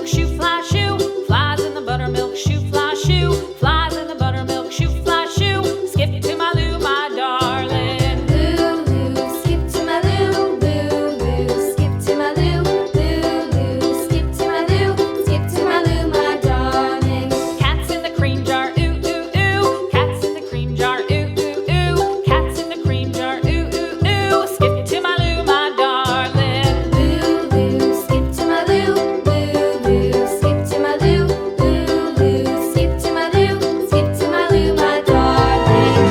buttermilk shoe, fly shoe. Flies in the buttermilk shoe, fly shoe. Flies in the buttermilk shoe, fly shoe. Skip to my Lou, my darling. Lou, skip to my Lou, Lou, skip to my Lou, Lou, skip to my Lou, skip to my Lou, my darling. Cats in the cream jar, ooh, ooh, ooh. Cats in the cream jar, ooh, ooh, ooh. Cats in the cream jar, ooh, ooh, ooh. Skip to my Lou, my darling. Lou, skip to my Lou, Lou, skip to my Lou, Lou, skip to my Lou, skip to my Lou, my darling.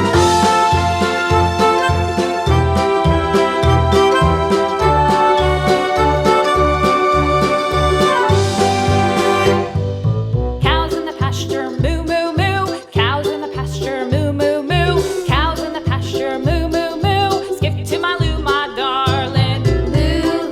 Cows in the pasture, moo, moo, moo. Cows in the pasture, moo, moo, moo. Cows in the pasture, moo, moo, moo. Skip to my Lou, my darling. Lou,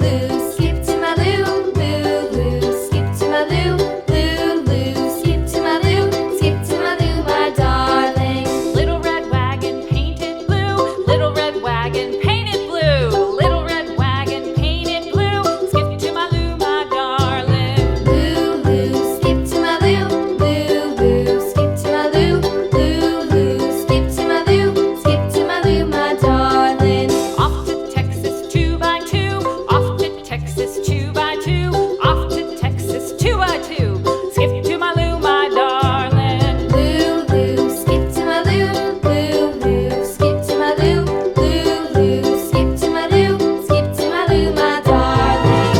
skip to my Lou, Lou, skip to my Lou, Lou, skip to my Lou, skip to my Lou, my darling. Little red wagon painted blue. Little red wagon painted blue. Little red wagon painted blue. Skip to my Lou, my darling. Lou, skip to my Lou, Lou, skip to my Lou, Lou, skip to my Lou, skip to my Lou, my darling. Off to Texas 2x2. Off to Texas 2x2. Off to Texas 2x2. Skip to my Lou, my darling. Lou, skip to my Lou, Lou, skip to my Lou, Lou, skip to my Lou, skip to my Lou, my darling.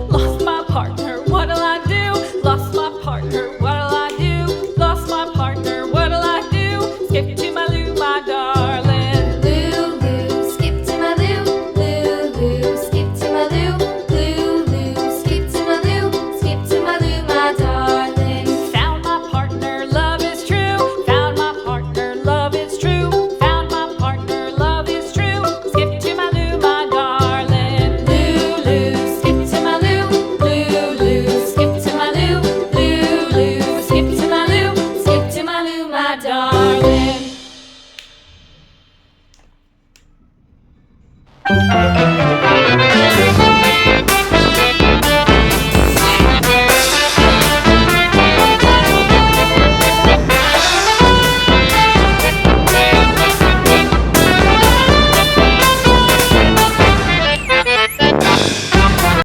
Lost my partner, what'll I do? Lost my partner, what'll I do? Lost my partner, what'll I do? Skip to my Lou, my darling. Lou, skip to my Lou, Lou, skip to my Lou, Lou, skip to my Lou, skip to my Lou, my darling. Found my partner, love is true. Found my partner, love is true. Found my partner, love is true. Skip to my Lou, my darling. Lou, skip to my Lou, Lou, skip to my Lou, Lou, skip to my Lou, skip to my Lou, my darling.